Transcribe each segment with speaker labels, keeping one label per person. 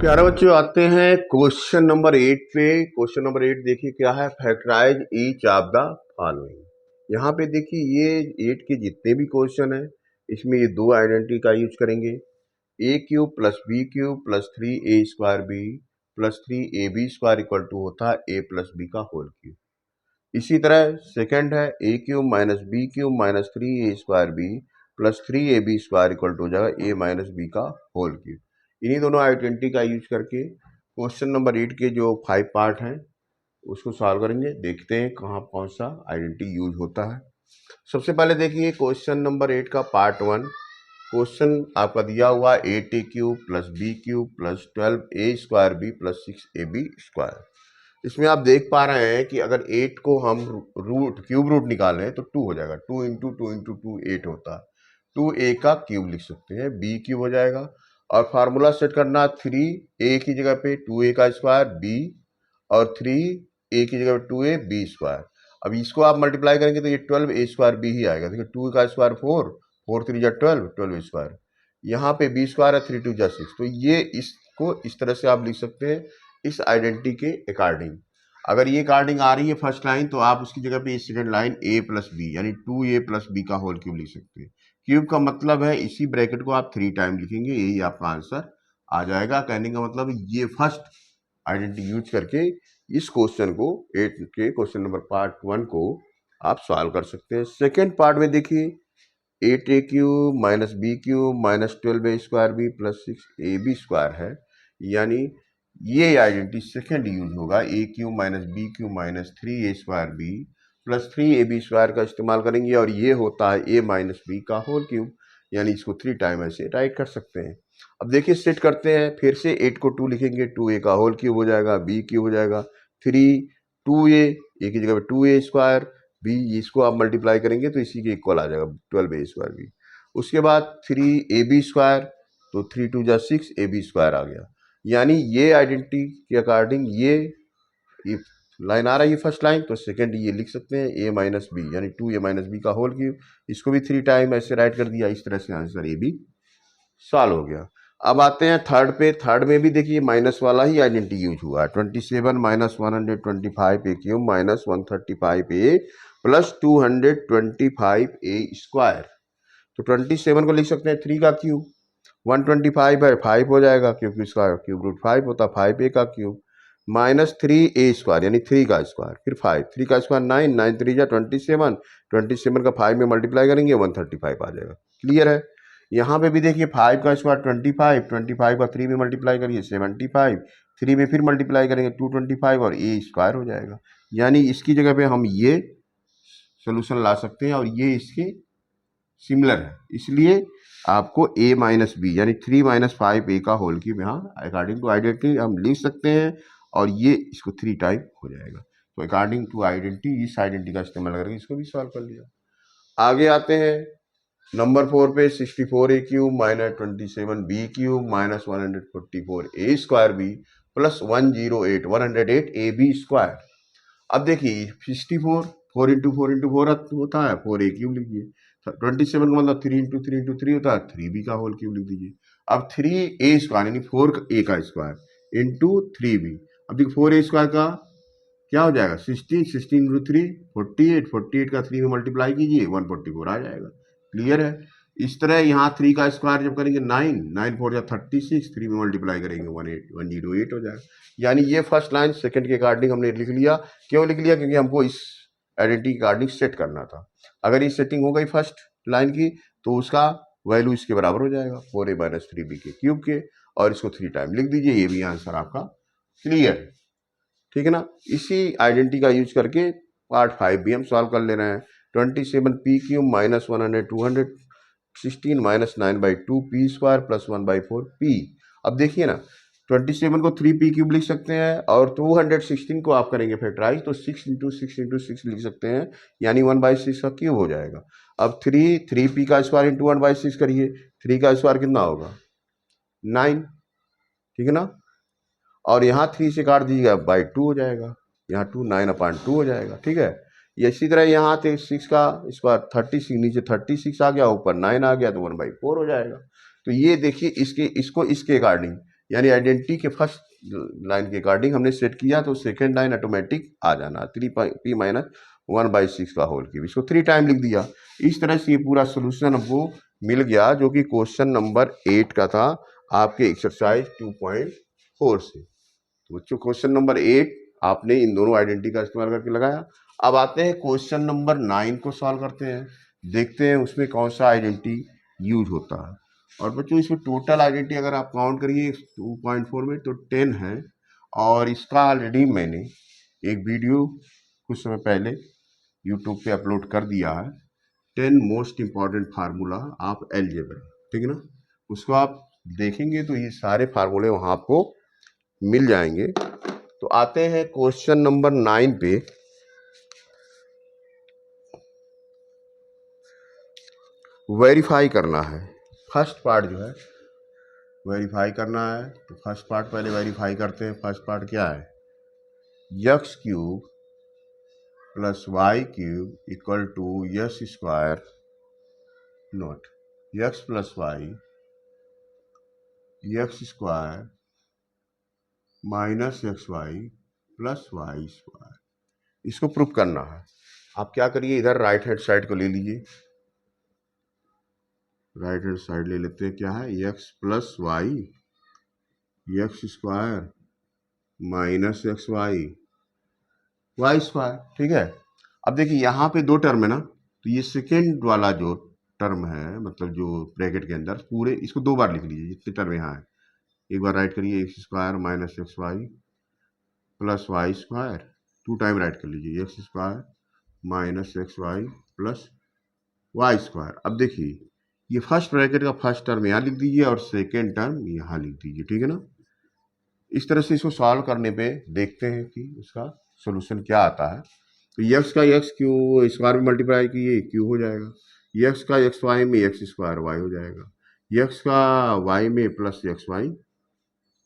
Speaker 1: प्यारे बच्चों, आते हैं क्वेश्चन नंबर 8 पे। क्वेश्चन नंबर 8 देखिए क्या है। Factorise each of the following. यहाँ पे देखिए ये 8 के जितने भी क्वेश्चन है इसमें ये दो आइडेंटिटी का यूज करेंगे। A cube plus b cube plus 3a² b plus 3ab² equal to होता है a प्लस बी का होल क्यूब। इसी तरह सेकंड है a cube minus b cube minus 3a² b plus 3ab² equal to हो जाएगा a minus b का whole cube. इन्हीं दोनों आइडेंटिटी का यूज करके क्वेश्चन नंबर 8 के जो 5 पार्ट हैं उसको सॉल्व करेंगे। देखते हैं कहाँ कौन सा आइडेंटिटी यूज होता है। सबसे पहले देखिए क्वेश्चन नंबर 8 का पार्ट 1। क्वेश्चन आपका दिया हुआ 8a cube plus b cube plus 12a² b plus 6ab²। इसमें आप देख पा रहे हैं कि अगर 8 को हम क्यूब रूट निकालें तो 2 हो जाएगा। 2 इंटू 2 इंटू 2 8 होता है। 2a का क्यूब लिख सकते हैं, b क्यूब हो जाएगा। और फार्मूला सेट करना 3a की जगह पे 2a का स्क्वायर b और 3a की जगह पे 2a b²। अब इसको आप मल्टीप्लाई करेंगे तो ये 12a² b ही आएगा। देखिए 2 का स्क्वायर 4, 4 3 जा 12a²। यहाँ पे b² है, 3 2 जा 6। तो ये इसको इस तरह से आप लिख सकते हैं इस आइडेंटिटी के अकॉर्डिंग। अगर ये अकॉर्डिंग आ रही है फर्स्ट लाइन तो आप उसकी जगह पे second line a plus b यानी 2a प्लस बी का होल क्यूब लिख सकते हैं। क्यूब का मतलब है इसी ब्रैकेट को आप 3 टाइम लिखेंगे, यही आपका आंसर आ जाएगा। कहने का मतलब ये फर्स्ट आइडेंटिटी यूज करके इस क्वेश्चन को 8 के क्वेश्चन नंबर पार्ट 1 को आप सॉल्व कर सकते हैं। सेकेंड पार्ट में देखिए 8a cube minus b cube minus 12a² b plus 6ab² है, यानी ये आइडेंटिटी सेकेंड यूज होगा। A cube minus b cube minus 3a² b plus 3ab² का इस्तेमाल करेंगे और ये होता है a माइनस बी का होल क्यूब, यानी इसको 3 टाइम ऐसे राइट कर सकते हैं। अब देखिए सेट करते हैं, फिर से 8 को 2 लिखेंगे, 2a का होल क्यूब हो जाएगा, b क्यूब हो जाएगा, 3 2a a की जगह पे 2a² b, इसको आप मल्टीप्लाई करेंगे तो इसी के इक्वल आ जाएगा 12a² b। उसके बाद 3ab², तो 3 2 जा 6 ab² आ गया। यानी ये आइडेंटिटी के अकॉर्डिंग ये लाइन आ रही है फर्स्ट लाइन, तो सेकंड ये लिख सकते हैं a माइनस बी यानी 2a माइनस बी का होल क्यूब। इसको भी 3 टाइम ऐसे राइट कर दिया, इस तरह से आंसर ए बी सॉल्व हो गया। अब आते हैं थर्ड पे। थर्ड में भी देखिए माइनस वाला ही आइडेंटिटी यूज हुआ है। 27 minus 125a cube minus 135a plus 225a²। तो 27 को लिख सकते हैं 3 का क्यूब, 125 है 5 हो जाएगा क्योंकि इसका क्यूब रूट 5 होता है, 5a का क्यूब माइनस 3a² यानी 3 का स्क्वायर, फिर 5, 3 का स्क्वायर 9, 9 3 जा 27, 27 का 5 में मल्टीप्लाई करेंगे 135 आ जाएगा। क्लियर है। यहाँ पे भी देखिए 5 का स्क्वायर 25, 25 का 3 में मल्टीप्लाई करिए 75, 3 में फिर मल्टीप्लाई करेंगे 225 और a² हो जाएगा। यानी इसकी जगह पे हम ये सोल्यूशन ला सकते हैं और ये इसके सिमिलर है, इसलिए आपको a माइनस बी यानी 3 माइनस 5a का होल क्यूब यहाँ अकॉर्डिंग टू आइडेंटिटी हम लिख सकते हैं और ये इसको 3 टाइप हो जाएगा। तो अकॉर्डिंग टू आइडेंटिटी इस आइडेंटिटी का इस्तेमाल करके इसको भी सॉल्व कर लिया। आगे आते हैं नंबर 4 पे। 64a cube minus 27b cube minus 144a² b plus 108 अब देखिए 64 4 इंटू 4 इंटू 4 होता है, 4a क्यूब लिखिए। 27 का मतलब 3 इंटू 3 इंटू 3 होता है, 3b का होल क्यूब लिख दीजिए। अब 3a² यानी 4a का स्क्वायर इंटू 3b। अब देखिए 4a² का क्या हो जाएगा 16, 16 इंटू 3 48, 48 का 3 में मल्टीप्लाई कीजिए 144 आ जाएगा। क्लियर है। इस तरह यहाँ 3 का स्क्वायर जब करेंगे 9, 9 4 या 36, 3 में मल्टीप्लाई करेंगे 108 हो जाएगा। यानी ये फर्स्ट लाइन सेकंड के अकॉर्डिंग हमने लिख लिया। क्यों लिख लिया? क्योंकि हमको इस आइडेंटिटी के अकॉर्डिंग सेट करना था। अगर ये सेटिंग हो गई फर्स्ट लाइन की तो उसका वैल्यू इसके बराबर हो जाएगा 4a माइनस 3b के क्यूब के, और इसको 3 टाइम लिख दीजिए। ये भी आंसर आपका क्लियर है, ठीक है ना। इसी आइडेंटिटी का यूज करके पार्ट 5 भी हम सॉल्व कर ले रहे हैं। 27p cube minus 216 minus 9/2 p² plus 1/4 p। अब देखिए ना 27 को 3p क्यूब लिख सकते हैं और 216 को आप करेंगे फैक्टराइज तो 6 इंटू 6 इंटू 6 लिख सकते हैं, यानी 1/6 का क्यूब हो जाएगा। अब 3p का स्क्वायर इंटू 1/6 करिए, 3 का स्क्वायर कितना होगा 9, ठीक है ना। और यहाँ 3 से काट दीजिएगा बाई 2 हो जाएगा, यहाँ 2 9/2 हो जाएगा, ठीक है। इसी तरह यहाँ से 6 का स्क्वायर 36, नीचे 36 आ गया, ऊपर 9 आ गया तो 1/4 हो जाएगा। तो ये देखिए इसके इसको इसके अकॉर्डिंग यानी आइडेंटिटी के फर्स्ट लाइन के अकॉर्डिंग हमने सेट किया तो सेकेंड लाइन ऑटोमेटिक आ जाना, 3p माइनस 1/6 का होल क्यूब, इसको 3 टाइम लिख दिया। इस तरह से ये पूरा सोल्यूशन हमको मिल गया, जो कि क्वेश्चन नंबर 8 का था आपके एक्सरसाइज 2.4 से। तो बच्चों क्वेश्चन नंबर 8 आपने इन दोनों आइडेंटिटी का इस्तेमाल करके लगाया। अब आते हैं क्वेश्चन नंबर 9 को सॉल्व करते हैं, देखते हैं उसमें कौन सा आइडेंटिटी यूज होता है। और बच्चों इसमें टोटल आइडेंटिटी अगर आप काउंट करिए 2.4 में तो 10 है, और इसका ऑलरेडी मैंने एक वीडियो कुछ समय पहले यूट्यूब पे अपलोड कर दिया है, 10 most important formula of algebra, ठीक है ना। उसको आप देखेंगे तो ये सारे फार्मूले वहाँ आपको मिल जाएंगे। तो आते हैं क्वेश्चन नंबर 9 पे। वेरीफाई करना है, फर्स्ट पार्ट जो है वेरीफाई करना है, तो फर्स्ट पार्ट पहले वेरीफाई करते हैं। फर्स्ट पार्ट क्या है, x cube plus y cube equal to yes square not x plus y x square minus x y plus y square, इसको प्रूफ करना है। आप क्या करिए, इधर राइट हैंड साइड को ले लीजिए, राइट हैंड साइड ले लेते हैं। क्या है, x plus y x square minus x y y square, ठीक है। अब देखिए यहाँ पे दो टर्म है ना, तो ये सेकेंड वाला जो टर्म है, मतलब जो ब्रैकेट के अंदर पूरे, इसको दो बार लिख लीजिए जितने टर्म यहाँ है। एक बार राइट करिए, x square minus x y plus y square, 2 time write कर लीजिए, x square minus x y plus y square. अब देखिए ये फर्स्ट ब्रैकेट का फर्स्ट टर्म यहाँ लिख दीजिए और सेकेंड टर्म यहाँ लिख दीजिए, ठीक है ना। इस तरह से इसको सॉल्व करने पे देखते हैं कि इसका सोल्यूशन क्या आता है। तो यक्स का यक्स क्यू स्क्वायर में मल्टीप्लाई कीजिए, क्यू हो जाएगा। यक्स का एक्स वाई में एक्स स्क्वायर वाई हो जाएगा। यक्स का वाई में प्लस एक्स वाई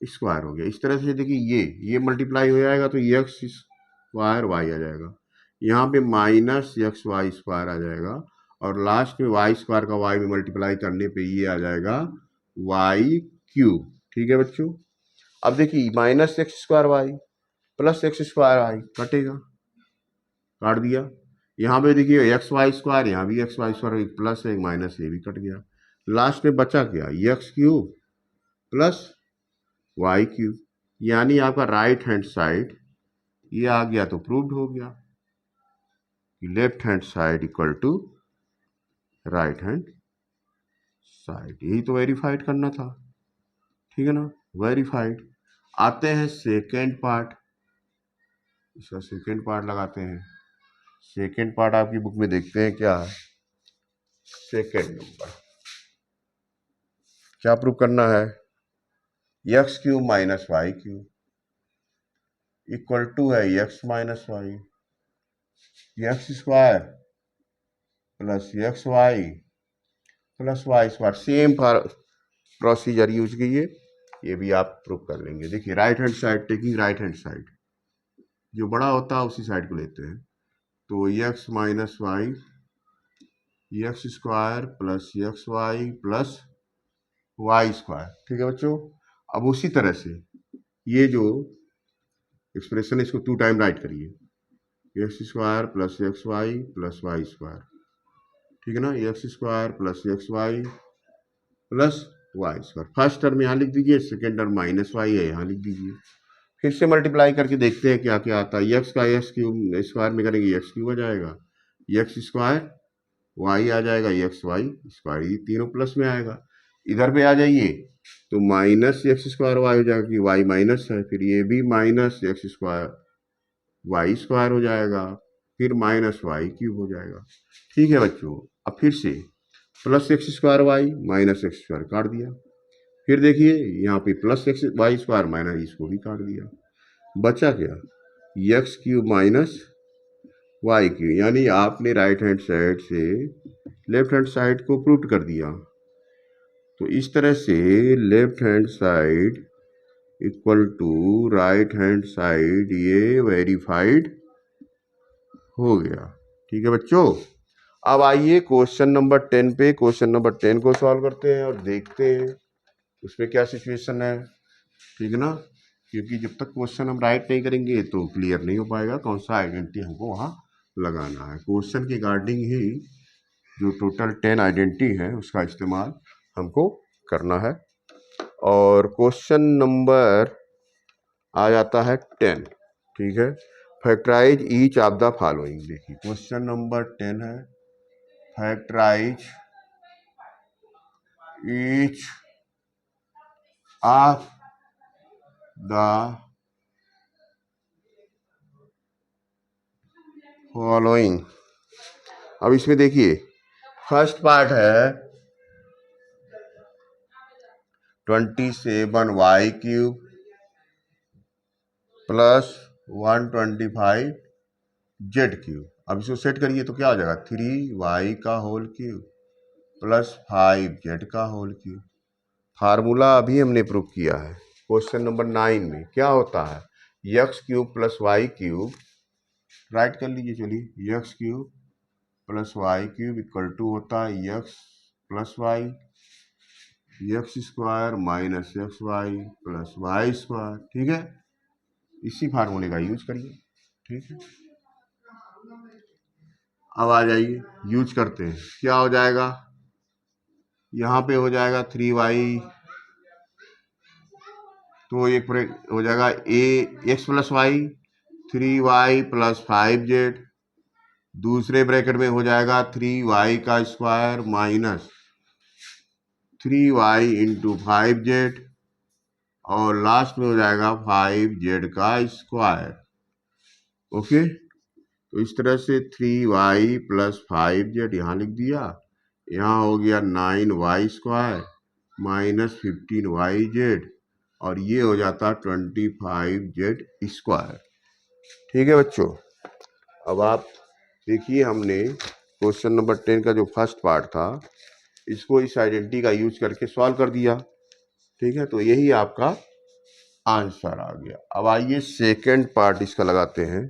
Speaker 1: स्क्वायर हो गया। इस तरह से देखिए ये मल्टीप्लाई हो जाएगा तो यक्स स्क्वायर वाई आ जाएगा, यहाँ पे माइनस एक्स वाई स्क्वायर आ जाएगा, और लास्ट में वाई स्क्वायर का वाई में मल्टीप्लाई करने पे ये आ जाएगा वाई क्यूब, ठीक है बच्चों। अब देखिए minus x square y plus x square y कटेगा, काट दिया। यहाँ पे देखिए एक्स वाई स्क्वायर, यहाँ भी एक्स वाई स्क्वायर, एक प्लस है एक माइनस, ये भी कट गया। लास्ट में बचा क्या, x cube plus y cube, यानी आपका राइट हैंड साइड ये आ गया तो प्रूव्ड हो गया कि left hand side equal to right hand side. यही तो वेरीफाइड करना था, ठीक है ना, वेरीफाइड। आते हैं सेकेंड पार्ट, इसका सेकेंड पार्ट लगाते हैं। सेकेंड पार्ट आपकी बुक में देखते हैं क्या है। सेकेंड नंबर क्या प्रूव करना है, x cube minus y cube equal to है x minus y, x square plus x y plus y square. Same procedure use कीजिए, ये भी आप प्रूव कर लेंगे। देखिए right hand side, taking right hand side, जो बड़ा होता है उसी साइड को लेते हैं। तो x minus y x square plus x y plus y square, ठीक है बच्चों। अब उसी तरह से ये जो एक्सप्रेशन है इसको 2 टाइम राइट करिए, x square plus x y plus y square, ठीक है ना। X square plus x y plus y square, first term यहाँ लिख दीजिए, सेकेंड टर्म माइनस वाई है यहाँ लिख दीजिए। फिर से मल्टीप्लाई करके देखते हैं क्या क्या आता है। एक्स का एक्स क्यूब स्क्वायर में करेंगे एक्स क्यूब आ जाएगा, एक्स स्क्वायर वाई आ जाएगा, एक्स वाई स्क्वायर, ये तीनों प्लस में आएगा। इधर पे आ जाइए तो माइनस एक्स स्क्वायर वाई हो जाएगा कि वाई माइनस है, फिर ये भी minus x square y square हो जाएगा, फिर माइनस वाई क्यूब हो जाएगा, ठीक है बच्चों। अब फिर से plus x square y minus x square काट दिया, फिर देखिए यहाँ पे plus x y square minus, इसको भी काट दिया, बचा क्या, x cube minus y cube, यानी आपने राइट हैंड साइड से लेफ्ट हैंड साइड को प्रूव कर दिया। तो इस तरह से left hand side equal to right hand side ये वेरीफाइड हो गया, ठीक है बच्चों। अब आइए क्वेश्चन नंबर 10 पे, क्वेश्चन नंबर 10 को सॉल्व करते हैं और देखते हैं उसमें क्या सिचुएशन है। ठीक है ना, क्योंकि जब तक क्वेश्चन हम राइट नहीं करेंगे तो क्लियर नहीं हो पाएगा कौन सा आइडेंटिटी हमको वहाँ लगाना है। क्वेश्चन के रिगार्डिंग ही जो टोटल 10 आइडेंटिटी है उसका इस्तेमाल हमको करना है। और क्वेश्चन नंबर आ जाता है 10, ठीक है। Factorise each of the following. देखिए क्वेश्चन नंबर 10 है, factorise each of the following. अब इसमें देखिए फर्स्ट पार्ट है 27y cube plus 125 Z cube. अब इसको सेट करिए तो क्या हो जाएगा, 3y का होल क्यूब प्लस 5z का होल क्यूब। फार्मूला अभी हमने प्रूव किया है क्वेश्चन नंबर 9 में। क्या होता है, x cube plus y cube, write कर लीजिए चलिए, x cube plus y cube equal to होता है x plus y, x square minus x y plus y square. ठीक है, इसी फार्मूले का यूज करिए। ठीक है, अब आ जाइए यूज करते हैं। क्या हो जाएगा, यहाँ पे हो जाएगा 3y, तो एक हो जाएगा a x plus y 3y plus 5z, दूसरे ब्रैकेट में हो जाएगा 3y का square minus 3y into 5z, और लास्ट में हो जाएगा 5z का स्क्वायर। ओके, तो इस तरह से 3y प्लस 5z यहाँ लिख दिया, यहाँ हो गया 9y स्क्वायर माइनस 15yz, और ये हो जाता 25z स्क्वायर। ठीक है बच्चों, अब आप देखिए हमने क्वेश्चन नंबर 10 का जो फर्स्ट पार्ट था इसको इस आइडेंटिटी का यूज करके सॉल्व कर दिया। ठीक है, तो यही आपका आंसर आ गया। अब आइए सेकेंड पार्ट इसका लगाते हैं।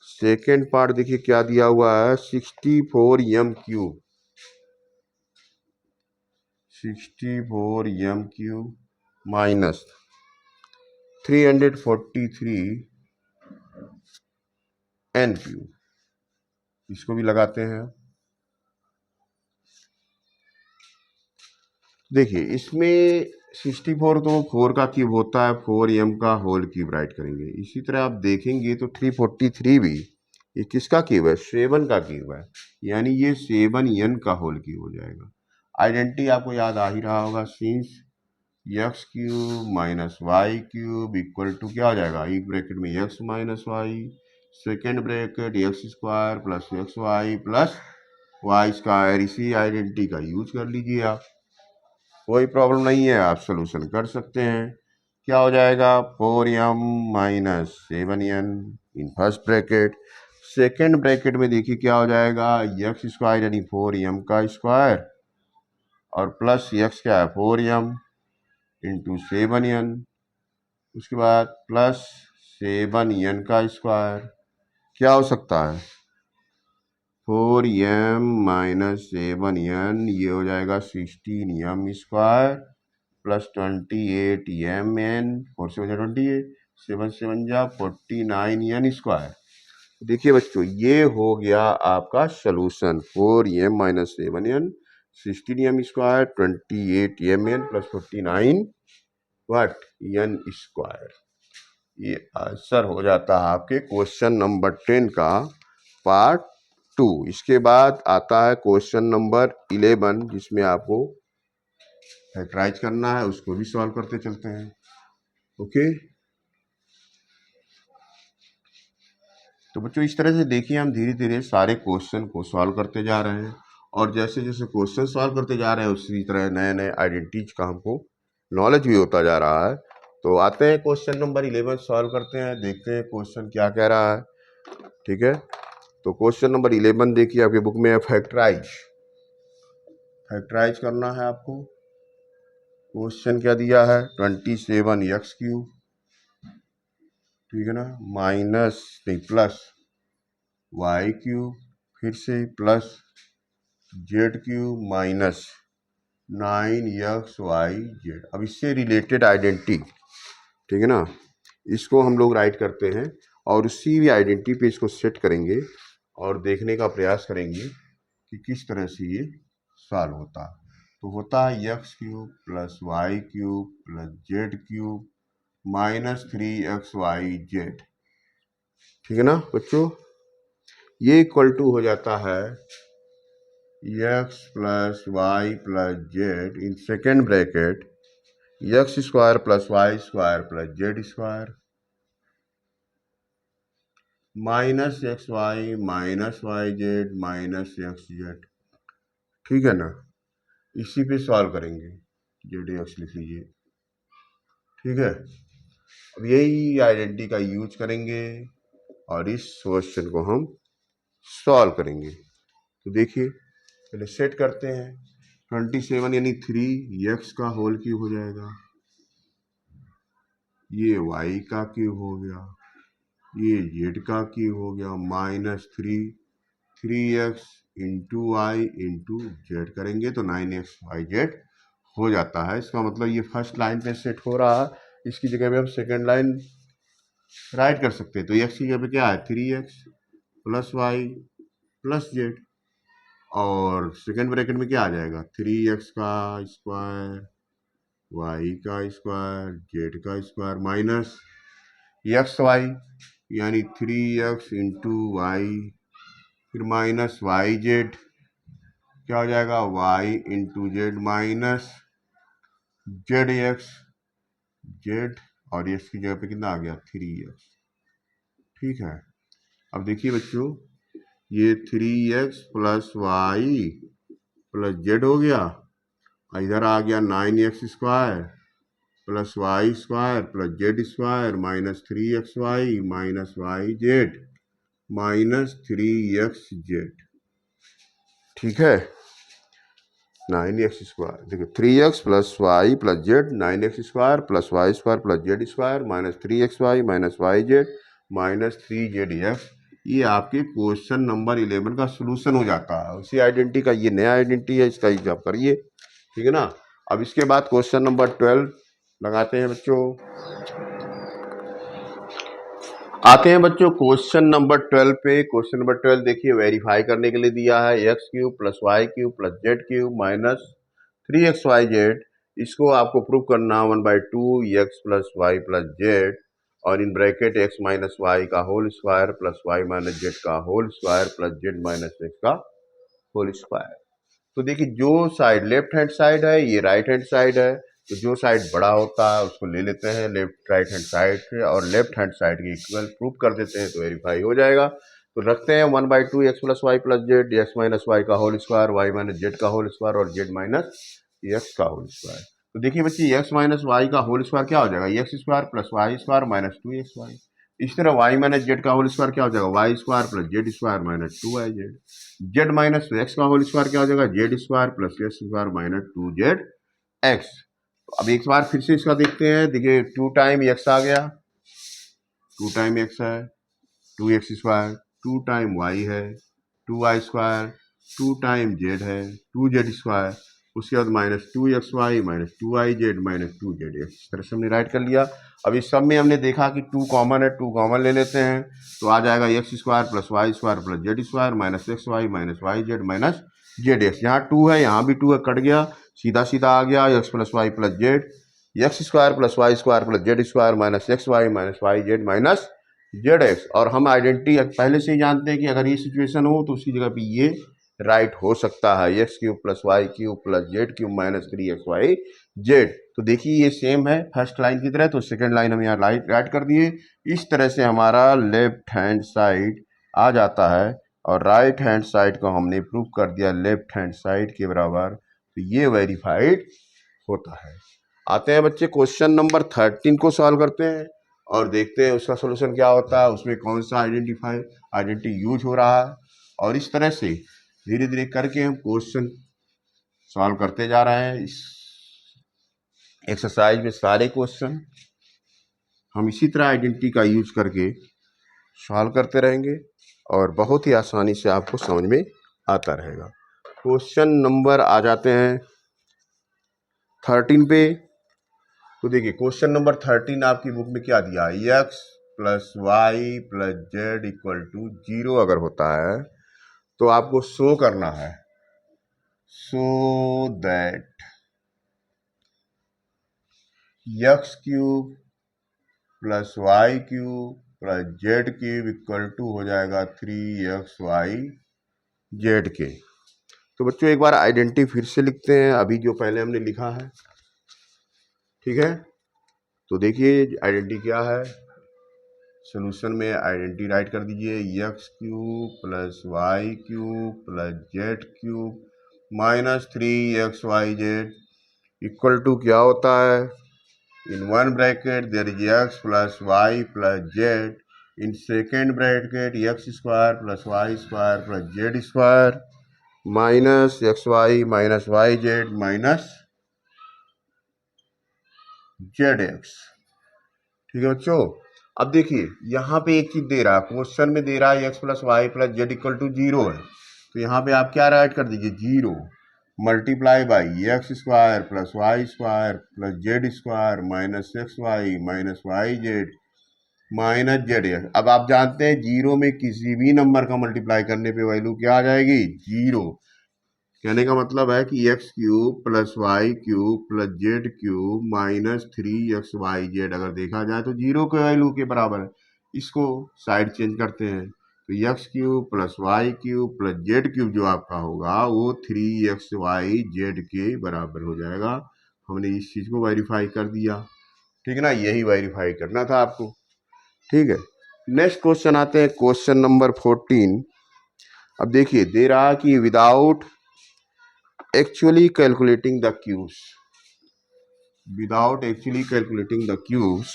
Speaker 1: सेकेंड पार्ट देखिए क्या दिया हुआ है, 64m cube, 64m cube minus 343n cube, इसको भी लगाते हैं। देखिए इसमें 64 तो 4 का क्यूब होता है, 4m का होल क्यूब राइट करेंगे। इसी तरह आप देखेंगे तो 343 भी ये किसका क्यूब है, 7 का क्यूब है, यानी ये 7n का होल क्यूब हो जाएगा। आइडेंटिटी आपको याद आ ही रहा होगा, since x cube minus y cube equal to क्या हो जाएगा, एक ब्रैकेट में x minus y, second bracket x square plus x y plus y square. इसी आइडेंटिटी का यूज कर लीजिए आप, कोई प्रॉब्लम नहीं है, आप सोल्यूशन कर सकते हैं। क्या हो जाएगा, 4m minus 7n in first bracket, second bracket में देखिए क्या हो जाएगा, एक्स स्क्वायर यानी 4m का स्क्वायर और प्लस एक्स क्या है 4m इंटू 7n, उसके बाद प्लस 7n का स्क्वायर। क्या हो सकता है, 4m माइनस 7n, ये हो जाएगा 16m स्क्वायर प्लस 28mn, 4 से 28, 7 7 जा 49n स्क्वायर। देखिए बच्चों ये हो गया आपका solution, 4m minus 7n, 16m square 28mn plus 49 what n square. ये आंसर हो जाता है आपके क्वेश्चन नंबर 10 का पार्ट 2। इसके बाद आता है क्वेश्चन नंबर 11 जिसमें आपको फैक्टराइज करना है, उसको भी सॉल्व करते चलते हैं। ओके, तो बच्चों इस तरह से देखिए हम धीरे धीरे सारे क्वेश्चन को सॉल्व करते जा रहे हैं, और जैसे जैसे क्वेश्चन सॉल्व करते जा रहे हैं उसी तरह नए नए आइडेंटिटीज का हमको नॉलेज भी होता जा रहा है। तो आते हैं क्वेश्चन नंबर 11 सॉल्व करते हैं, देखते हैं क्वेश्चन क्या कह रहा है। ठीक है, तो क्वेश्चन नंबर 11 देखिए आपके बुक में है, फैक्टराइज, फैक्टराइज करना है आपको। क्वेश्चन क्या दिया है, 27x क्यूब, ठीक है ना, माइनस नहीं प्लस वाई क्यूब, फिर से plus z cube minus 9xyz। अब इससे रिलेटेड आइडेंटिटी ठीक है ना। इसको हम लोग राइट करते हैं और उसी भी आइडेंटिटी पे इसको सेट करेंगे और देखने का प्रयास करेंगे कि किस तरह से ये सॉल्व होता है। तो होता है x cube plus y cube plus z cube minus 3xyz। ठीक है ना बच्चों, ये इक्वल टू हो जाता है x plus y plus z in second bracket x square plus y square plus z square minus x y minus y z minus x z. ठीक है ना, इसी पे सॉल्व करेंगे, जेड एक्स लिख लीजिए। ठीक है, अब यही आइडेंटिटी का यूज करेंगे और इस क्वेश्चन को हम सॉल्व करेंगे। तो देखिए पहले सेट करते हैं, 27 यानी 3x का होल क्यूब हो जाएगा, ये y का क्यूब हो गया, ये z का क्यूब हो गया, minus 3x into y into z करेंगे तो 9xyz हो जाता है। इसका मतलब ये फर्स्ट लाइन पे सेट हो रहा है, इसकी जगह पे हम सेकेंड लाइन राइट कर सकते हैं। तो x की जगह पे क्या है 3x plus y plus z, और सेकेंड ब्रैकेट में क्या आ जाएगा 3x का स्क्वायर y का स्क्वायर जेड का स्क्वायर माइनस एक्स वाई यानी 3x इंटू वाई फिर माइनस वाई जेड, क्या हो जाएगा y into z minus z x z, और एक्स की जगह पे कितना आ गया 3x। ठीक है, अब देखिए बच्चों ये 3x plus y plus Z हो गया, इधर आ गया 9x square plus y square plus z square minus 3xy minus y z minus 3xz। ठीक है, 9x स्क्वायर देखिए 3x plus y plus z 9x square plus y square plus z square minus 3xy minus y z minus 3zf। ये आपके question number 11 का solution हो जाता है। उसी आइडेंटिटी का ये नया आइडेंटिटी है, इसका यूज आप करिए। ठीक है ना, अब इसके बाद क्वेश्चन नंबर 12 लगाते हैं बच्चों। आते हैं बच्चों क्वेश्चन नंबर 12 पे। क्वेश्चन नंबर 12 देखिए वेरीफाई करने के लिए दिया है x cube plus y cube plus z cube minus 3xyz। इसको आपको प्रूव करना 1/2 x plus y plus z और इन ब्रैकेट एक्स माइनस वाई का whole square plus y minus z का whole square plus z minus x का whole square. तो देखिए जो साइड लेफ्ट हैंड साइड है ये राइट हैंड साइड है, तो जो साइड बड़ा होता है उसको ले लेते हैं लेफ्ट राइट हैंड साइड से और लेफ्ट हैंड साइड के इक्वल प्रूव कर देते हैं तो वेरीफाई हो जाएगा। तो रखते हैं 1/2 x plus y plus z x minus y का whole square y minus z का होल स्क्वायर और जेड माइनस एक्स का होल स्क्वायर। तो देखिए बच्चे एक्स माइनस वाई का होल स्क्वायर क्या हो जाएगा x square plus y square minus 2xy। इस तरह वाई माइनस जेड का होल स्क्वायर क्या हो जाएगा y square plus z square minus 2yz। Z minus x का होल स्क्वायर क्या हो जाएगा Z square plus x square minus 2zx। अब एक बार फिर से इसका देखते हैं, देखिए 2 टाइम एक्स आ गया, 2 टाइम एक्स है 2x स्क्वायर, 2 टाइम वाई है 2y स्क्वायर, 2 टाइम जेड है 2z स्क्वायर, उसके बाद minus 2xy minus 2yz minus 2zx। इस तरह से हमने राइट कर लिया। अब इस सब में हमने देखा कि 2 कॉमन है, 2 कॉमन ले लेते हैं तो आ जाएगा x square plus y square plus z square minus x y minus y z minus z x. यहाँ 2 है यहाँ भी 2 है, कट गया, सीधा सीधा आ गया x plus y plus z x square plus y square plus z square minus x y minus y z minus z x. और हम आइडेंटिटी पहले से ही जानते हैं कि अगर ये सिचुएशन हो तो उसकी जगह पे ये राइट हो सकता है x cube plus y cube plus z cube minus 3xy z. तो देखिए ये सेम है फर्स्ट लाइन की तरह, तो सेकंड लाइन हम यहाँ राइट कर दिए। इस तरह से हमारा लेफ्ट हैंड साइड आ जाता है और राइट हैंड साइड को हमने प्रूव कर दिया लेफ्ट हैंड साइड के बराबर, तो ये वेरीफाइड होता है। आते हैं बच्चे क्वेश्चन नंबर 13 को सॉल्व करते हैं और देखते हैं उसका सोल्यूशन क्या होता है, उसमें कौन सा आइडेंटिटी यूज हो रहा है। और इस तरह से धीरे धीरे करके हम क्वेश्चन सॉल्व करते जा रहे हैं। इस एक्सरसाइज में सारे क्वेश्चन हम इसी तरह आइडेंटिटी का यूज करके सॉल्व करते रहेंगे और बहुत ही आसानी से आपको समझ में आता रहेगा। क्वेश्चन नंबर आ जाते हैं 13 पे। तो देखिए क्वेश्चन नंबर 13 आपकी बुक में क्या दिया है, x plus y plus z equal to 0 अगर होता है तो आपको शो करना है, so that x cube plus y cube plus z cube equal to हो जाएगा 3xy जेड के। तो बच्चों एक बार आइडेंटिटी फिर से लिखते हैं, अभी जो पहले हमने लिखा है, ठीक है। तो देखिए आइडेंटिटी क्या है, सोल्यूशन में आइडेंटिटी राइट कर दीजिए, x cube plus y cube plus z cube minus 3xyz equal to क्या होता है, in one bracket there is x plus y plus z, in second bracket x square plus y square plus z square minus x y minus y z minus z x. ठीक है बच्चों, अब देखिए यहाँ पे एक चीज दे रहा है, क्वेश्चन में दे रहा है x plus y plus z equal to 0 है, तो यहाँ पे आप क्या राइट कर दीजिए, 0 multiply by x square plus y square plus z square minus x y z minus z x. अब आप जानते हैं 0 में किसी भी नंबर का मल्टीप्लाई करने पे वैल्यू क्या आ जाएगी, 0। कहने का मतलब है कि x cube plus y cube plus z cube minus 3xyz अगर देखा जाए तो 0 के वैल्यू के बराबर है। इसको साइड चेंज करते हैं तो x cube plus y cube plus z cube जो आपका होगा वो 3xyz के बराबर हो जाएगा। हमने इस चीज को वेरीफाई कर दिया, ठीक है ना, यही वेरीफाई करना था आपको, ठीक है। नेक्स्ट क्वेश्चन आते हैं, क्वेश्चन नंबर 14। अब देखिए दे रहा कि without actually calculating the cubes, without actually calculating the cubes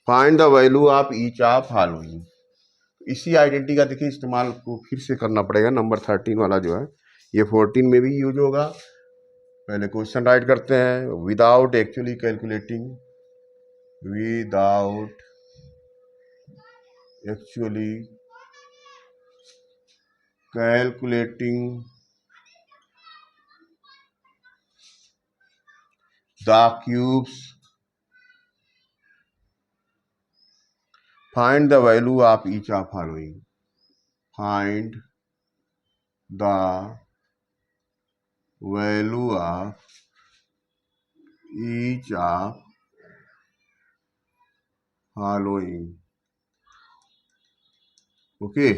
Speaker 1: find the value of each of following। इसी आइडेंटिटी का देखिए इस्तेमाल को फिर से करना पड़ेगा, नंबर 13 वाला जो है ये 14 में भी यूज होगा। पहले क्वेश्चन राइट करते हैं, without actually calculating, without actually calculating the cubes find the value of each of following, find the value of each of following। Okay,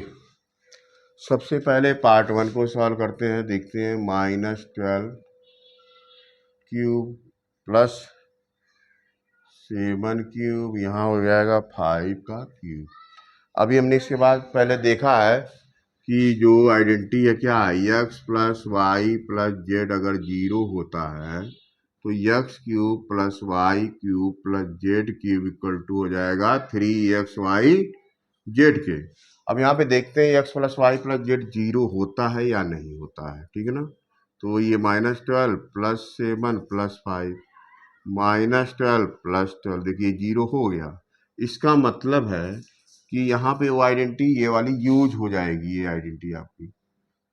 Speaker 1: सबसे पहले पार्ट 1 को सॉल्व करते हैं, देखते हैं -12 क्यूब प्लस 7 क्यूब, यहाँ हो जाएगा 5 का क्यूब। अभी हमने इसके बाद पहले देखा है कि जो आइडेंटिटी है क्या है, x plus y plus z अगर 0 होता है तो x cube plus y cube plus z cube equal to हो जाएगा 3xy जेड के। अब यहाँ पे देखते हैं x plus y plus z 0 होता है या नहीं होता है, ठीक है ना। तो ये -12 प्लस 7 प्लस 5 -12 प्लस 12, देखिए 0 हो गया। इसका मतलब है कि यहाँ पे वो आइडेंटिटी ये वाली यूज हो जाएगी, ये आइडेंटिटी आपकी,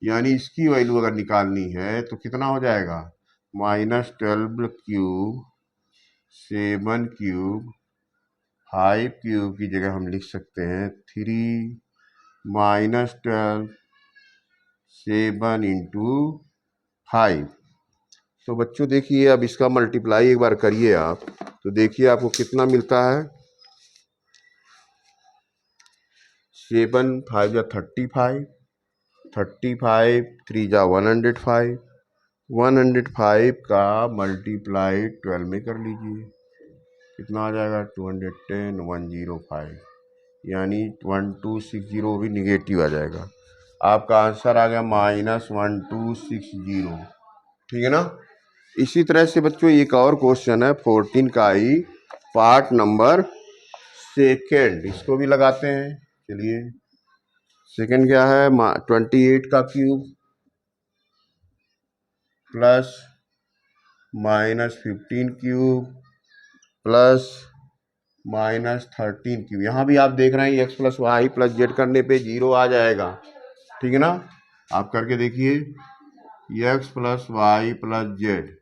Speaker 1: यानी इसकी वैल्यू अगर निकालनी है तो कितना हो जाएगा, -12 क्यूब 7 क्यूब 5 क्यूब की जगह हम लिख सकते हैं 3 -12 7 इंटू 5। तो बच्चों देखिए अब इसका मल्टीप्लाई एक बार करिए आप, तो देखिए आपको कितना मिलता है, 7 5 या 35, 35 3 जा 105, 105 का मल्टीप्लाई 12 में कर लीजिए, कितना आ जाएगा 210 105, यानी 1260 भी निगेटिव आ जाएगा। आपका आंसर आ गया -1260, ठीक है ना। इसी तरह से बच्चों एक और क्वेश्चन है 14 का ही पार्ट नंबर 2, इसको भी लगाते हैं। चलिए सेकंड क्या है, 28 का cube plus -15 cube plus -13 cube. यहाँ भी आप देख रहे हैं x plus y plus z करने पे 0 आ जाएगा, ठीक है ना। आप करके देखिए, x plus y plus z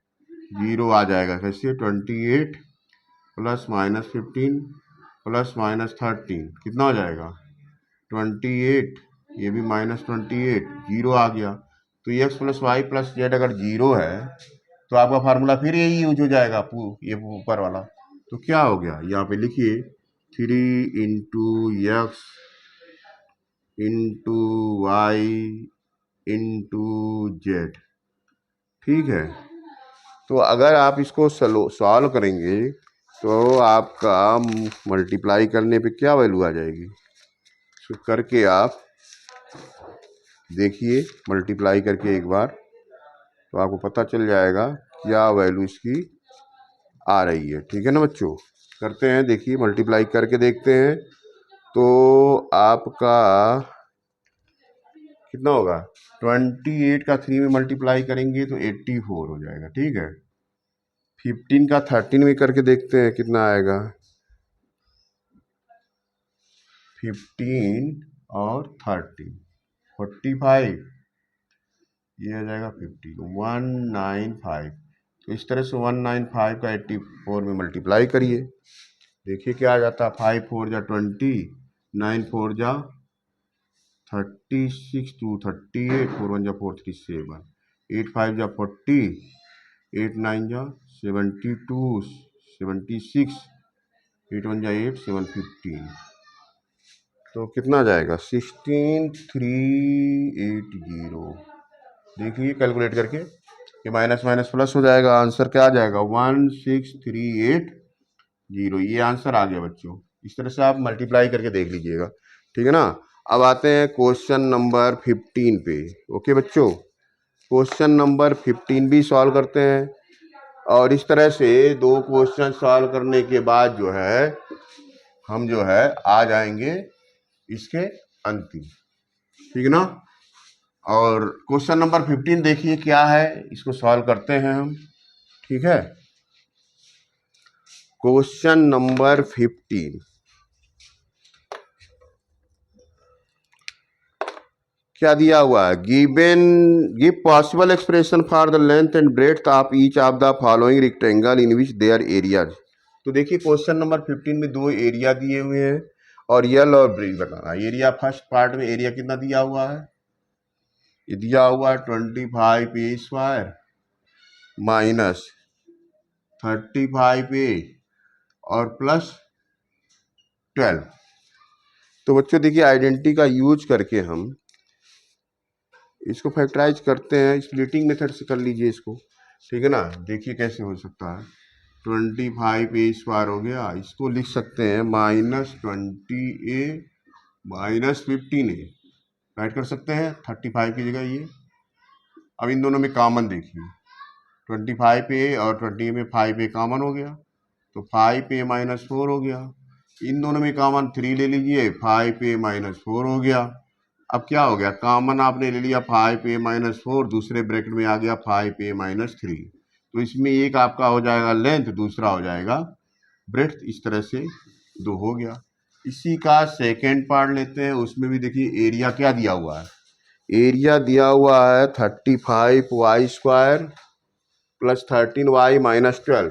Speaker 1: zero आ जाएगा। कैसे? 28 प्लस माइनस 15 प्लस माइनस 13 कितना हो जाएगा? 28। ये भी माइनस 28, जीरो आ गया। तो x plus y plus z अगर जीरो है तो आपका फार्मूला फिर यही यूज हो जाएगा, ये ऊपर वाला। तो क्या हो गया? यहाँ पे लिखिए 3 into x into y into z. ठीक है। तो अगर आप इसको सॉल्व करेंगे तो आपका मल्टीप्लाई करने पे क्या वैल्यू आ जाएगी? तो करके आप देखिए, मल्टीप्लाई करके एक बार, तो आपको पता चल जाएगा क्या वैल्यू इसकी आ रही है। ठीक है ना बच्चों? करते हैं, देखिए मल्टीप्लाई करके देखते हैं। तो आपका कितना होगा? 28 का 3 में मल्टीप्लाई करेंगे तो 84 हो जाएगा। ठीक है। 15 का 13 में करके देखते हैं कितना आएगा। 15 और 13 45, ये आ जाएगा 50 195। तो इस तरह से 195 का 84 में मल्टीप्लाई करिए, देखिए क्या आ जाता है। 5 4 जा 20, 9 4 जा 36, 2 38, 4 1 जा 4 3 7, 8 5 जा 40, 8 9 जा 72, 76, 8 1 जा 8, 7 15। तो कितना जाएगा? 16380। देखिए कैलकुलेट करके, ये माइनस माइनस प्लस हो जाएगा। आंसर क्या आ जाएगा? 16380। ये आंसर आ गया बच्चों। इस तरह से आप मल्टीप्लाई करके देख लीजिएगा। ठीक है ना? अब आते हैं क्वेश्चन नंबर 15 पे। ओके बच्चों, क्वेश्चन नंबर 15 भी सॉल्व करते हैं। और इस तरह से दो क्वेश्चन सॉल्व करने के बाद जो है हम जो है आ जाएंगे इसके अंतिम। ठीक है ना? और क्वेश्चन नंबर 15 देखिए क्या है, इसको सॉल्व करते हैं हम। ठीक है। क्वेश्चन नंबर 15 क्या दिया हुआ है? Give possible expression for the length and breadth of each of the following rectangle in which there areas. तो देखिए क्वेश्चन नंबर 15 में दो एरिया दिए हुए हैं और यल और ब्रेड बताना। एरिया फर्स्ट पार्ट में एरिया कितना दिया हुआ है? ये दिया हुआ है 25a स्क्वायर माइनस 35a और प्लस 12। तो बच्चों देखिए आइडेंटिटी का यूज करके हम इसको फैक्टराइज करते हैं। स्प्लिटिंग मेथड से कर लीजिए इसको। ठीक है ना? देखिए कैसे हो सकता है। 25a स्क्वायर हो गया, इसको लिख सकते हैं -20a माइनस 15a। राइट कर सकते हैं 35 की जगह ये। अब इन दोनों में कॉमन देखिए, 25a और 20 में 5a कॉमन हो गया, तो 5a माइनस 4 हो गया। इन दोनों में कॉमन 3 ले लीजिए, 5a माइनस 4 हो गया। अब क्या हो गया? कॉमन आपने ले लिया 5a माइनस 4, दूसरे ब्रैकेट में आ गया 5a माइनस 3। तो इसमें एक आपका हो जाएगा लेंथ, दूसरा हो जाएगा ब्रेड्थ। इस तरह से दो हो गया। इसी का सेकेंड पार्ट लेते हैं। उसमें भी देखिए एरिया क्या दिया हुआ है? एरिया दिया हुआ है 35y square plus 13y minus 12।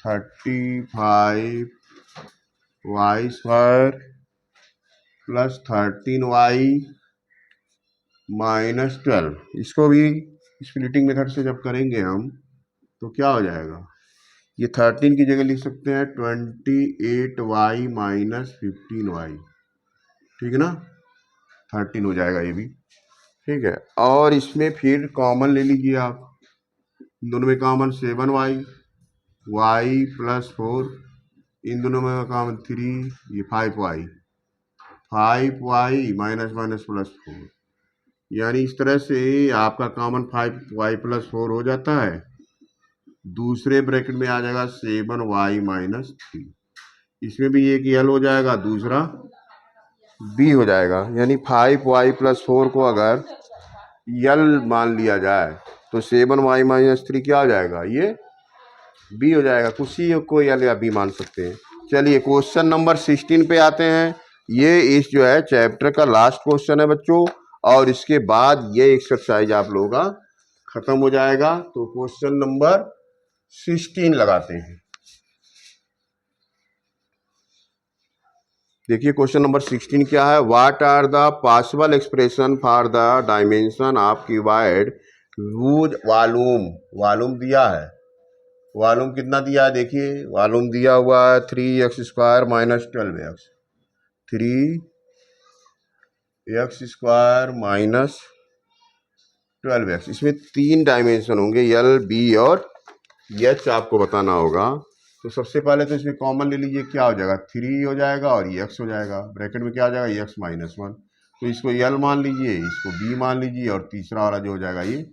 Speaker 1: 35y square plus 13y minus 12। इसको भी स्प्लिटिंग मेथड से जब करेंगे हम तो क्या हो जाएगा? ये 13 की जगह लिख सकते हैं 28y माइनस 15y। ठीक है ना? 13 हो जाएगा ये भी। ठीक है। और इसमें फिर कॉमन ले लीजिए आप, दोनों में कॉमन 7y, y प्लस 4, इन दोनों में कॉमन 3, ये 5y, 5y minus minus plus 4। यानी इस तरह से आपका कॉमन 5y प्लस 4 हो जाता है। दूसरे ब्रैकेट में आ जाएगा 7y माइनस 3। इसमें भी एक यल हो जाएगा, दूसरा बी हो जाएगा। यानी 5y प्लस 4 को अगर यल मान लिया जाए तो 7y माइनस 3 क्या हो जाएगा? ये बी हो जाएगा। कुछ ही को यल या बी मान सकते हैं। चलिए क्वेश्चन नंबर 16 पे आते हैं। ये इस जो है चैप्टर का लास्ट क्वेश्चन है बच्चों, और इसके बाद ये एक्सरसाइज आप लोगों का खत्म हो जाएगा। तो क्वेश्चन नंबर 16 लगाते हैं। देखिए क्वेश्चन नंबर 16 क्या है, what are the possible expression for the dimension of cuboid would volume. Volume दिया है, वॉल्यूम कितना दिया है, देखिए वॉल्यूम दिया हुआ है 3x² minus 12x, 3x² minus 12x। इसमें 3 डायमेंशन होंगे, L, B और H आपको बताना होगा। तो सबसे पहले तो इसमें कॉमन ले लीजिए, क्या हो जाएगा 3 हो जाएगा और ये x हो जाएगा, ब्रैकेट में क्या हो जाएगा x माइनस 1। तो इसको L मान लीजिए, इसको B मान लीजिए और तीसरा वाला जो हो जाएगा ये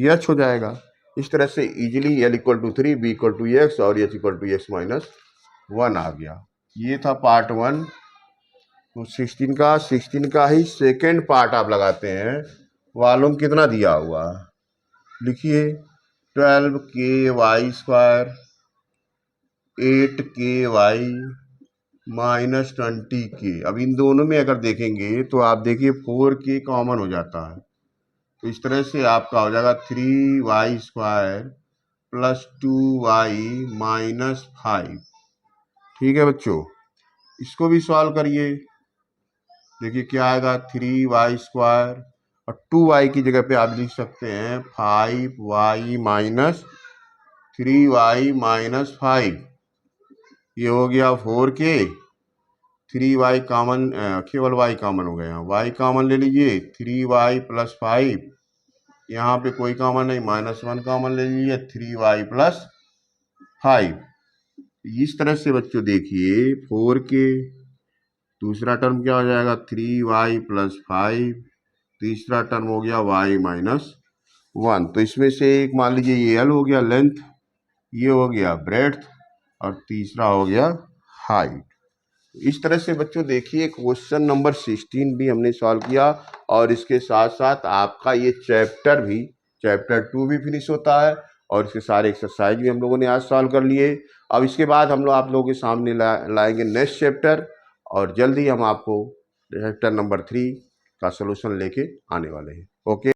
Speaker 1: h हो जाएगा। इस तरह से easily L equal to 3, B equal to x और H equal to x minus 1 आ गया। ये था पार्ट 1। तो 16 का ही सेकेंड पार्ट आप लगाते हैं। वॉल्यूम कितना दिया हुआ, लिखिए 12ky² 8ky माइनस 20k। अब इन दोनों में अगर देखेंगे तो आप देखिए 4k कॉमन हो जाता है। तो इस तरह से आपका हो जाएगा 3y² प्लस 2y माइनस 5। ठीक है बच्चों, इसको भी सॉल्व करिए। देखिए क्या आएगा 3y² और 2y की जगह पे आप लिख सकते हैं 5y माइनस 3y माइनस 5। ये हो गया 4k, 3y कॉमन, केवल y कॉमन हो गया, y कॉमन ले लीजिए 3y प्लस 5, यहाँ पे कोई कॉमन नहीं, माइनस 1 कॉमन ले लीजिए 3y प्लस 5। इस तरह से बच्चों देखिए 4k, दूसरा टर्म क्या हो जाएगा 3y प्लस 5, तीसरा टर्म हो गया y माइनस 1। तो इसमें से एक मान लीजिए ये L हो गया लेंथ, ये हो गया ब्रेड्थ और तीसरा हो गया हाइट। इस तरह से बच्चों देखिए क्वेश्चन नंबर 16 भी हमने सॉल्व किया और इसके साथ साथ आपका ये चैप्टर 2 भी फिनिश होता है और इसके सारे एक्सरसाइज भी हम लोगों ने आज सॉल्व कर लिए। अब इसके बाद हम लोग आप लोगों के सामने लाएंगे नेक्स्ट चैप्टर और जल्दी हम आपको चैप्टर नंबर 3 का सलूशन लेके आने वाले हैं। ओके।